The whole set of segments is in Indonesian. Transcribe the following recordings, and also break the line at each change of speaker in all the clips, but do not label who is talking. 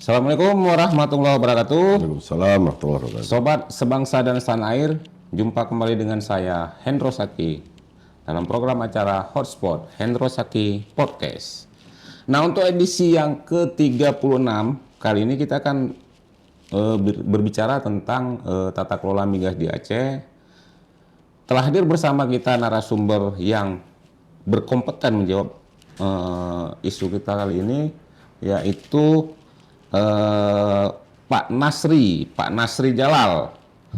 Assalamualaikum warahmatullahi wabarakatuh.
Waalaikumsalam warahmatullahi wabarakatuh.
Sobat sebangsa dan setanah air, jumpa kembali dengan saya Hendro Saki dalam program acara Hotspot Hendro Saki Podcast. Nah, untuk edisi yang ke-36 kali ini kita akan berbicara tentang tata kelola migas di Aceh. Telah hadir bersama kita narasumber yang berkompeten menjawab isu kita kali ini, yaitu Pak Nasri Jalal.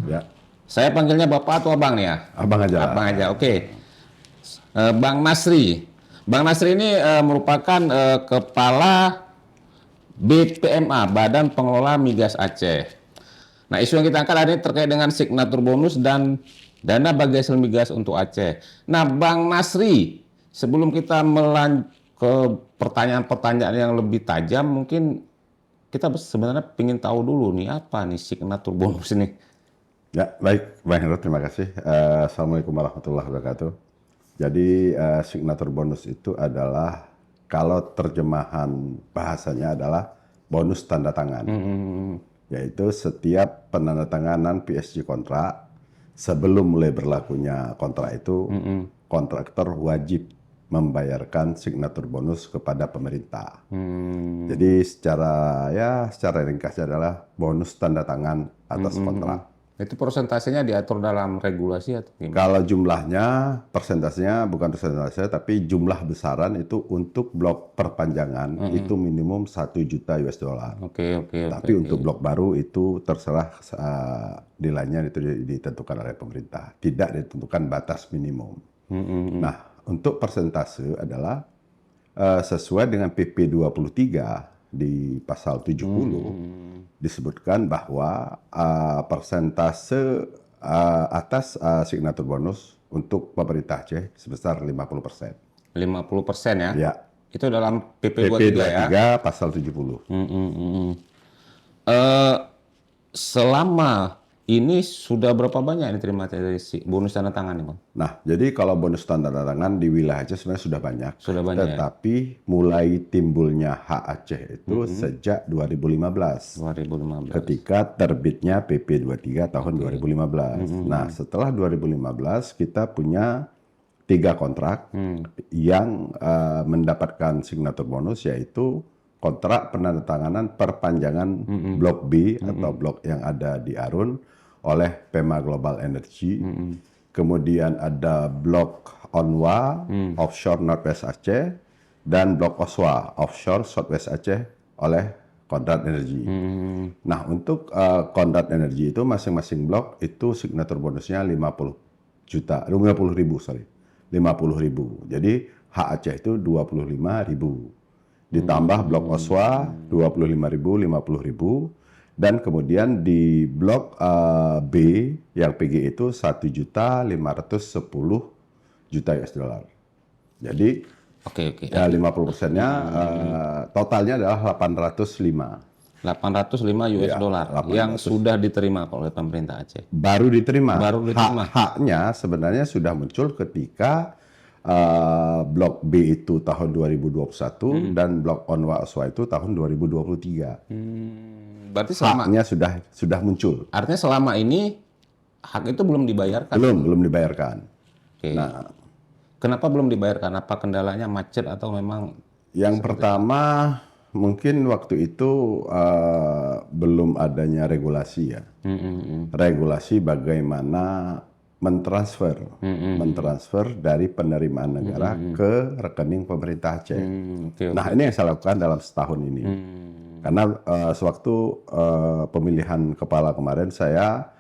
Ya,
Saya panggilnya Bapak atau Abang nih ya?
abang aja.
Abang aja, oke. Bang Nasri. Bang Nasri ini merupakan Kepala BPMA, Badan Pengelola Migas Aceh. Nah, isu yang kita angkat hari ini terkait dengan signatur bonus dan dana bagi hasil migas untuk Aceh. Nah, Bang Nasri, sebelum kita ke pertanyaan-pertanyaan yang lebih tajam, mungkin kita sebenarnya ingin tahu dulu nih, apa nih signatur bonus ini?
Ya, baik, Bang Hendro, terima kasih. Assalamualaikum warahmatullahi wabarakatuh. Jadi, signatur bonus itu adalah, kalau terjemahan bahasanya adalah bonus tanda tangan. Yaitu setiap penandatanganan PSG kontrak, sebelum mulai berlakunya kontrak itu, kontraktor wajib membayarkan signatur bonus kepada pemerintah. Jadi secara ringkasnya adalah bonus tanda tangan atas kontrak.
Itu persentasenya diatur dalam regulasi atau gimana?
Kalau jumlahnya, persentasenya bukan persentase, tapi jumlah besaran itu untuk blok perpanjangan itu minimum 1 juta US dollar.
Oke.
Tapi untuk blok baru itu terserah nilainya itu ditentukan oleh pemerintah. Tidak ditentukan batas minimum. Nah, untuk persentase adalah sesuai dengan PP 23 di pasal 70 disebutkan bahwa persentase atas signatur bonus untuk pemerintah Aceh sebesar 50%.
50% ya?
Ya.
Itu dalam PP
PP
23 ya?
23 pasal 70.
Selama ini sudah berapa banyak yang diterima dari bonus tanda tangan nih, Bang?
Nah, jadi kalau bonus tanda tangan di wilayah Aceh sebenarnya sudah banyak.
Sudah banyak.
Tetapi mulai timbulnya hak Aceh itu sejak 2015.
2015.
Ketika terbitnya PP 23 tahun 2015. Nah, setelah 2015 kita punya 3 kontrak yang mendapatkan signatur bonus, yaitu kontrak penandatanganan perpanjangan blok B atau blok yang ada di Arun oleh Pema Global Energy. Kemudian ada blok Onwa offshore Northwest Aceh dan blok Oswa offshore Southwest Aceh oleh Konrad Energy. Nah, untuk Konrad Energy itu masing-masing blok itu signatur bonusnya 50.000. Jadi hak Aceh itu 25.000. Ditambah blok Oswa 25.000, 50.000, dan kemudian di blok B yang PG itu 1.510.000 US dollar. Jadi
Oke.
ya 50%-nya totalnya adalah 805
US dollar yang sudah diterima oleh pemerintah Aceh.
baru diterima.
Baru diterima.
Haknya sebenarnya sudah muncul ketika blok B itu tahun 2021 dan blok Onwa Oswa itu tahun 2023.
Berarti selama
Haknya sudah muncul.
artinya selama ini hak itu belum dibayarkan.
Belum dibayarkan.
Oke.
Nah,
Kenapa belum dibayarkan? Apa kendalanya macet atau memang?
yang pertama mungkin waktu itu belum adanya regulasi ya. Regulasi bagaimana mentransfer dari penerimaan negara ke rekening pemerintah Aceh.
Oke.
Nah, ini yang saya lakukan dalam setahun ini. Karena sewaktu pemilihan kepala kemarin saya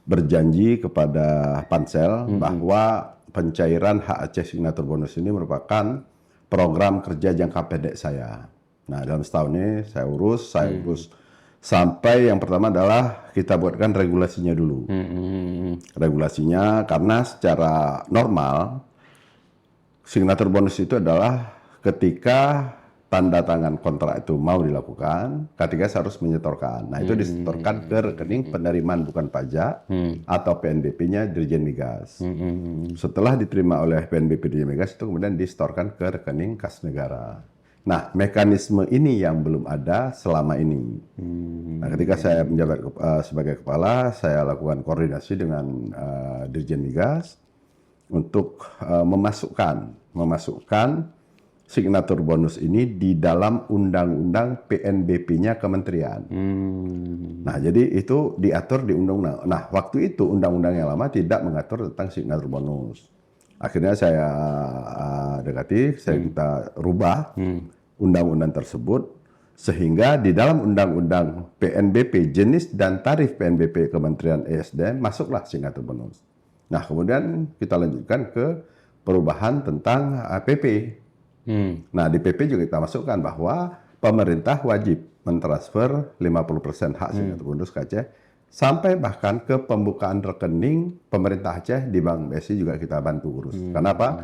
berjanji kepada Pansel bahwa pencairan hak Aceh signatur bonus ini merupakan program kerja jangka pendek saya. Nah, dalam setahun ini saya urus sampai yang pertama adalah kita buatkan regulasinya dulu. Regulasinya karena secara normal signatur bonus itu adalah ketika tanda tangan kontrak itu mau dilakukan, ketika harus menyetorkan. Nah, itu disetorkan ke rekening penerimaan bukan pajak atau PNBP-nya Dirjen Migas. Setelah diterima oleh PNBP Dirjen Migas, itu kemudian disetorkan ke rekening kas negara. Nah, mekanisme ini yang belum ada selama ini. Nah, ketika saya menjabat sebagai kepala, saya lakukan koordinasi dengan Dirjen Migas untuk memasukkan signatur bonus ini di dalam undang-undang PNBP-nya kementerian. Nah, jadi itu diatur di undang-undang. Nah, waktu itu undang-undang yang lama tidak mengatur tentang signatur bonus. Akhirnya saya kita rubah undang-undang tersebut sehingga di dalam undang-undang PNBP jenis dan tarif PNBP Kementerian ESDM masuklah signatur bonus. Nah, kemudian kita lanjutkan ke perubahan tentang PP. Nah, di PP juga kita masukkan bahwa pemerintah wajib mentransfer 50% hak signatur bonus ke Aceh sampai bahkan ke pembukaan rekening pemerintah Aceh di Bank BSI juga kita bantu urus. Kenapa?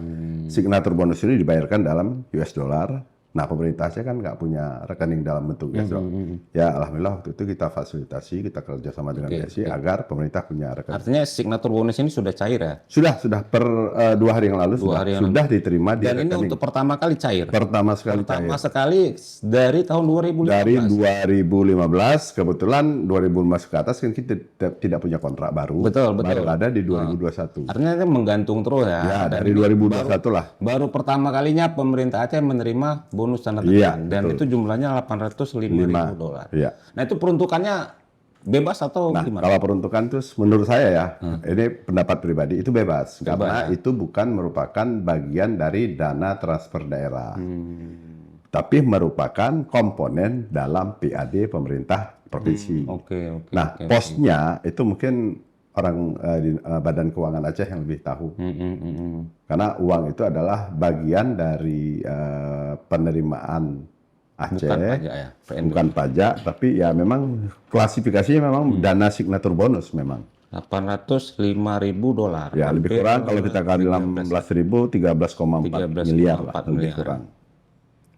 Signatur bonus ini dibayarkan dalam US dollar. Nah, pemerintah Aceh kan nggak punya rekening dalam bentuk US dollar. Ya, alhamdulillah waktu itu kita fasilitasi, kita kerjasama dengan BSI agar pemerintah punya rekening.
Artinya signatur bonus ini sudah cair ya?
Sudah per 2 hari yang lalu sudah diterima di
Dan
rekening.
ini untuk pertama kali cair?
Pertama sekali
dari tahun 2015?
Dari 2015, kebetulan 2015 ke atas kan kita tidak punya kontrak baru.
Betul.
Baru ada di 2021.
Artinya ini menggantung terus ya?
Ya, dari 2021 lah.
Baru pertama kalinya pemerintah Aceh menerima bonus tanda tangan. Dan itu jumlahnya $805.000.
Iya.
Nah, itu peruntukannya bebas atau gimana?
Kalau peruntukan itu menurut saya ya, ini pendapat pribadi itu bebas. Karena itu bukan merupakan bagian dari dana transfer daerah. Tapi merupakan komponen dalam PAD pemerintah provinsi. Posnya itu mungkin orang di Badan Keuangan Aceh yang lebih tahu. Karena uang itu adalah bagian dari penerimaan Aceh, bukan pajak, tapi ya memang klasifikasinya memang dana signatur bonus memang.
$805.000.
Ya, lebih kurang kalau kita kali 16.000, 13,4 miliar lah, lebih kurang.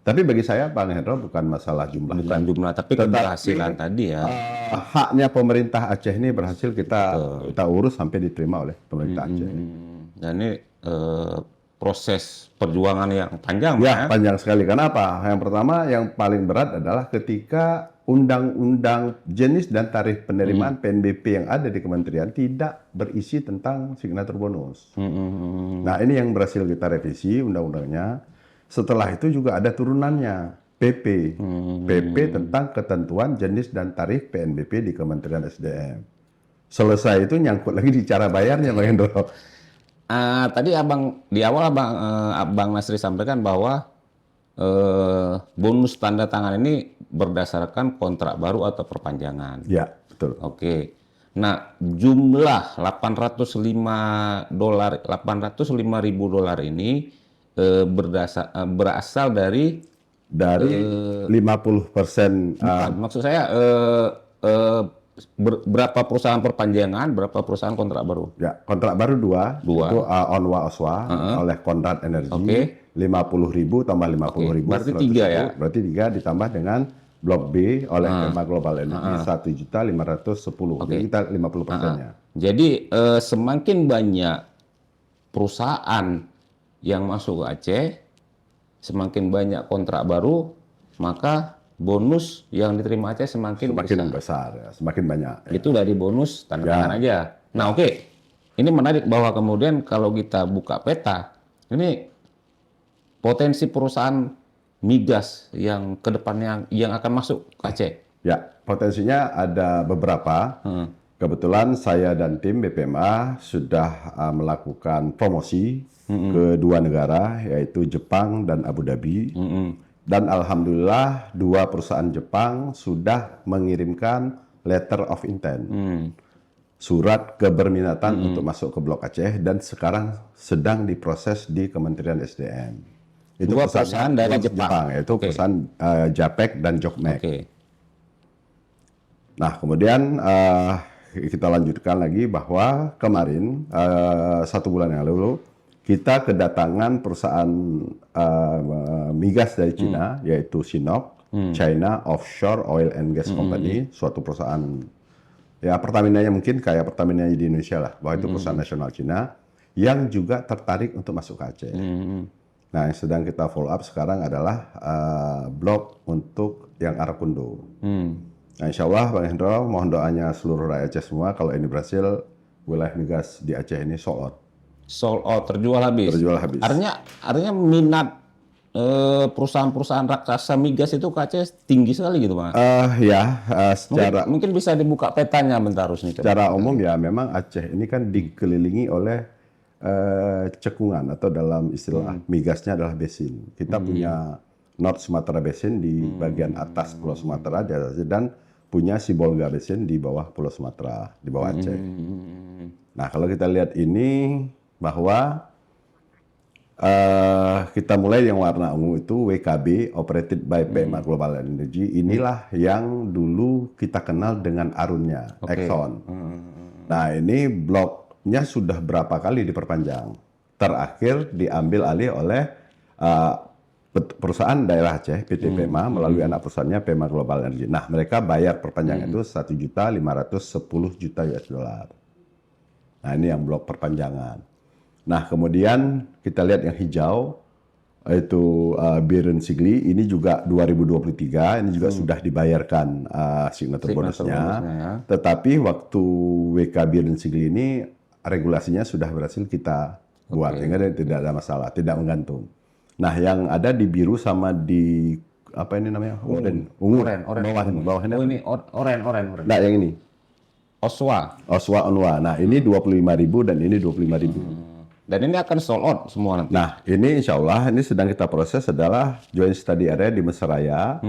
Tapi bagi saya, Pak Hendro, bukan masalah jumlah.
Bukan jumlah, tapi keberhasilan tadi ya.
Haknya pemerintah Aceh ini berhasil kita urus sampai diterima oleh pemerintah Aceh.
Dan ini proses perjuangan yang panjang.
Ya, panjang sekali. Kenapa? Yang pertama, yang paling berat adalah ketika undang-undang jenis dan tarif penerimaan PNBP yang ada di kementerian tidak berisi tentang signatur bonus. Nah, ini yang berhasil kita revisi undang-undangnya. Setelah itu juga ada turunannya, PP. PP tentang ketentuan jenis dan tarif PNBP di Kementerian SDM. Selesai itu nyangkut lagi di cara bayarnya, Bang Hendro.
Tadi di awal Abang Nasri sampaikan bahwa bonus tanda tangan ini berdasarkan kontrak baru atau perpanjangan.
Ya, betul.
Oke. Nah, jumlah $805.000 ini berasal dari
50%.
Maksud saya berapa perusahaan perpanjangan, berapa perusahaan kontrak baru?
Ya, kontrak baru dua. Itu Onwa Oswa oleh Konrad Energi. 50.000 tambah 50.000.
Berarti 3 ya?
Berarti 3 ditambah dengan Blok B oleh Tema Global Energy 1.510.000. Jadi kita 50%-nya.
Jadi semakin banyak perusahaan yang masuk ke Aceh, semakin banyak kontrak baru, maka bonus yang diterima Aceh semakin
besar, ya, semakin banyak. Ya.
Itu dari bonus tanda tangan aja. Nah, ini menarik bahwa kemudian kalau kita buka peta, ini potensi perusahaan migas yang kedepannya yang akan masuk ke Aceh.
Ya, potensinya ada beberapa. Kebetulan saya dan tim BPMA sudah melakukan promosi ke 2 negara, yaitu Jepang dan Abu Dhabi. Dan alhamdulillah 2 perusahaan Jepang sudah mengirimkan letter of intent, surat keberminatan untuk masuk ke Blok Aceh, dan sekarang sedang diproses di Kementerian SDM. Itu
perusahaan dari Jepang,
yaitu perusahaan Japek dan Jokmek. Nah, kemudian kita lanjutkan lagi bahwa kemarin 1 bulan yang lalu kita kedatangan perusahaan migas dari Cina, yaitu Sinop, China Offshore Oil and Gas Company, suatu perusahaan ya Pertamina-nya mungkin kayak Pertamina di Indonesia lah, bahwa itu perusahaan nasional Cina yang juga tertarik untuk masuk ke Aceh. Nah, yang sedang kita follow up sekarang adalah blok untuk yang Arakundo. Nah, insya Allah Bang Hendro, mohon doanya seluruh rakyat Aceh semua kalau ini berhasil, wilayah migas di Aceh ini sold out.
Sold out, terjual habis.
Terjual habis.
Artinya minat perusahaan-perusahaan raksasa migas itu ke Aceh tinggi sekali gitu, Pak.
Secara
Mungkin bisa dibuka petanya bentar harus nih.
secara umum ya memang Aceh ini kan dikelilingi oleh cekungan atau dalam istilah migasnya adalah basin. Kita punya North Sumatra Basin di bagian atas Pulau Sumatera dan punya Sibolga Basin di bawah Pulau Sumatera, di bawah Aceh. Nah, kalau kita lihat ini bahwa kita mulai yang warna ungu itu WKB, Operated by PMA Global Energy. Inilah yang dulu kita kenal dengan arunnya, Exxon. Nah, ini bloknya sudah berapa kali diperpanjang. Terakhir diambil alih oleh perusahaan daerah Aceh, PT PMA, melalui anak perusahaannya PMA Global Energy. Nah, mereka bayar perpanjangan itu 1.510.000.000 US dollar. Nah, ini yang blok perpanjangan. Nah, kemudian kita lihat yang hijau, itu Biren Sigli, ini juga 2023, ini juga sudah dibayarkan signature bonusnya. Tetapi waktu WK Biren Sigli ini, regulasinya sudah berhasil kita buat, sehingga tidak ada masalah, tidak menggantung. Nah, yang ada di biru sama di, apa ini namanya? Ungu. Bawahnya.
Oh, ini oren.
Nah, yang ini.
Oswa.
Oswa Onwa. Nah, ini 25.000 dan ini 25.000.
Dan ini akan sold out semua nanti.
Nah, ini insya Allah ini sedang kita proses adalah Joint Study Area di Mesraya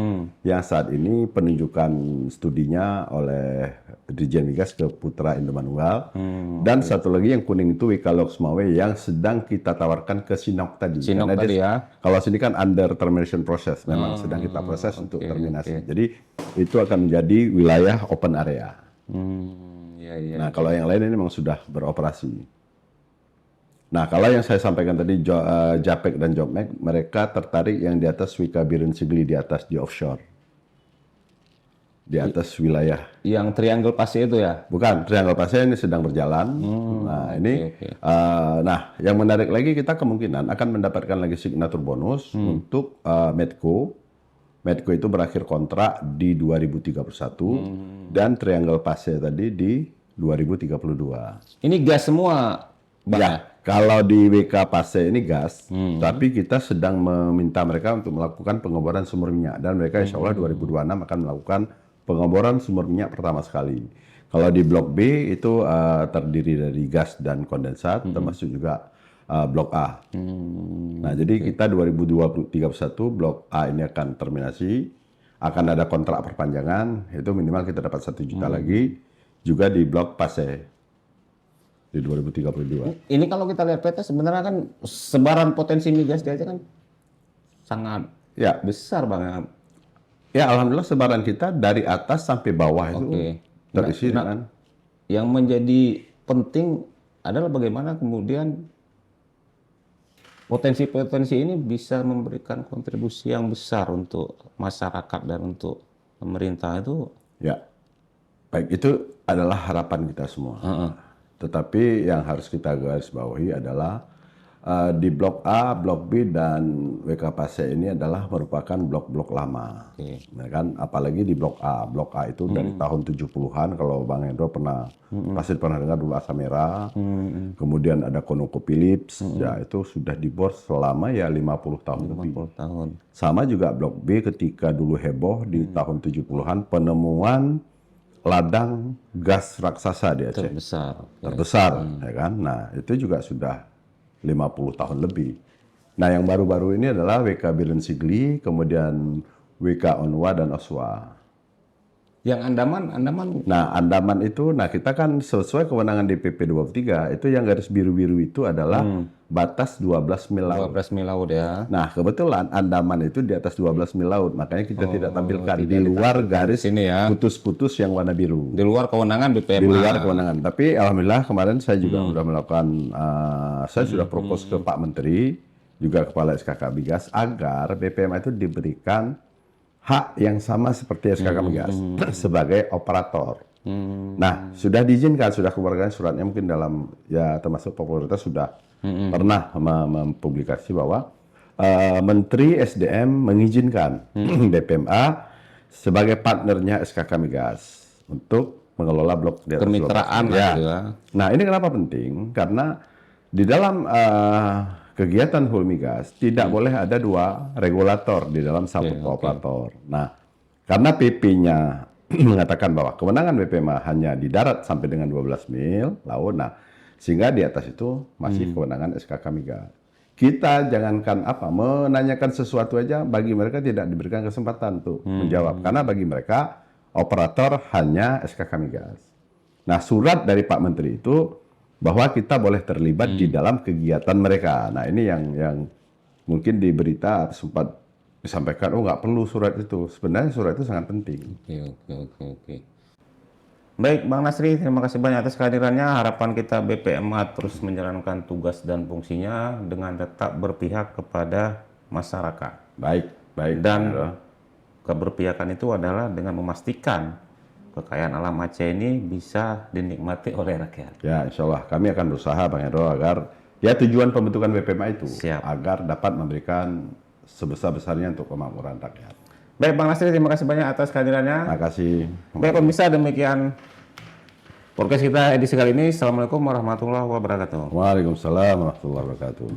yang saat ini penunjukan studinya oleh Dirjen Migas ke Putra Indomanual. Dan satu lagi yang kuning itu Wikalox Mawe yang sedang kita tawarkan ke Sinok tadi.
Sinok tadi ya.
Kalau sini kan under termination process, memang sedang kita proses untuk terminasi. Jadi itu akan menjadi wilayah open area. Nah, kalau yang lain ini memang sudah beroperasi. Nah, kalau yang saya sampaikan tadi, Japek dan Jobmek, mereka tertarik yang di atas Wika Biren Sigli, di atas di offshore. Di atas wilayah.
Yang Triangle Pasir itu ya?
Bukan, Triangle Pasir ini sedang berjalan. Nah, ini, nah, yang menarik lagi kita kemungkinan akan mendapatkan lagi signature bonus untuk Medco. Medco itu berakhir kontrak di 2031 dan Triangle Pasir tadi di 2032.
Ini gas semua, Bang?
Ya, kalau di WK Pasir ini gas, tapi kita sedang meminta mereka untuk melakukan pengeboran sumur minyak dan mereka insya Allah 2026 akan melakukan pengeboran sumur minyak pertama sekali. Kalau di Blok B itu terdiri dari gas dan kondensat, termasuk juga Blok A. Nah, jadi kita 2031 Blok A ini akan terminasi, akan ada kontrak perpanjangan, itu minimal kita dapat 1 juta lagi, juga di Blok Pasir di 2032.
Ini kalau kita lihat peta sebenarnya kan sebaran potensi migas di Aceh kan sangat besar, Bang.
Ya, alhamdulillah sebaran kita dari atas sampai bawah itu terisi dengan.
Yang menjadi penting adalah bagaimana kemudian potensi-potensi ini bisa memberikan kontribusi yang besar untuk masyarakat dan untuk pemerintah itu.
Ya, baik, itu adalah harapan kita semua. Tetapi yang harus kita garis bawahi adalah di Blok A, Blok B, dan WK Pasir ini adalah merupakan blok-blok lama. Nah, kan, apalagi di Blok A. Blok A itu dari tahun 70-an, kalau Bang Hendro pasti pernah dengar dulu Asam Merah. Kemudian ada ConocoPhillips, ya itu sudah dibor selama ya 50 tahun lebih. Sama juga Blok B ketika dulu heboh di tahun 70-an penemuan ladang gas raksasa di Aceh. Terbesar, ya kan? Nah, itu juga sudah 50 tahun lebih. Nah, yang baru-baru ini adalah WK Biren Sigli, kemudian WK Onwa dan Oswa.
Yang Andaman?
Nah, Andaman itu, nah kita kan sesuai kewenangan DPP 23, itu yang garis biru-biru itu adalah batas 12 mil laut.
12 mil laut ya.
Nah, kebetulan Andaman itu di atas 12 mil laut, makanya kita tidak tampilkan di luar garis
ini ya.
putus-putus yang warna biru.
Di luar kewenangan BPMA.
Di luar kewenangan. Tapi alhamdulillah kemarin saya juga sudah melakukan, saya sudah propose ke Pak Menteri, juga Kepala SKK Migas, agar BPMA itu diberikan hak yang sama seperti SKK Migas sebagai operator. Nah, sudah diizinkan, sudah keluarkan suratnya, mungkin dalam ya termasuk popularitas sudah pernah mempublikasi bahwa Menteri SDM mengizinkan BPMA sebagai partnernya SKK Migas untuk mengelola blok di atas
Kemitraan
12 mil.
lah
Ya.
gitu ya.
Nah, ini kenapa penting? Karena di dalam kegiatan hulu migas tidak boleh ada dua regulator di dalam satu operator. Nah, karena PP-nya mengatakan bahwa kewenangan BPMA hanya di darat sampai dengan 12 mil laut. Nah, sehingga di atas itu masih kewenangan SKK Migas. Kita jangankan menanyakan sesuatu aja, bagi mereka tidak diberikan kesempatan untuk menjawab. Karena bagi mereka operator hanya SKK Migas. Nah, surat dari Pak Menteri itu bahwa kita boleh terlibat di dalam kegiatan mereka. Nah, ini yang mungkin di berita sempat disampaikan, oh nggak perlu surat itu. Sebenarnya surat itu sangat penting.
Oke. Baik, Bang Nasri, terima kasih banyak atas kehadirannya. Harapan kita BPMA terus menjalankan tugas dan fungsinya dengan tetap berpihak kepada masyarakat.
Baik.
Dan
Hendro.
keberpihakan itu adalah dengan memastikan kekayaan alam Aceh ini bisa dinikmati oleh rakyat.
Ya, insya Allah kami akan berusaha, Bang Hendro, agar ya tujuan pembentukan BPMA itu
Siap.
agar dapat memberikan sebesar-besarnya untuk kemakmuran rakyat.
Baik, Bang Nasri, terima kasih banyak atas kehadirannya.
Terima kasih.
Baik, pemirsa, demikian podcast kita edisi kali ini. Assalamualaikum warahmatullahi wabarakatuh.
Waalaikumsalam warahmatullahi wabarakatuh.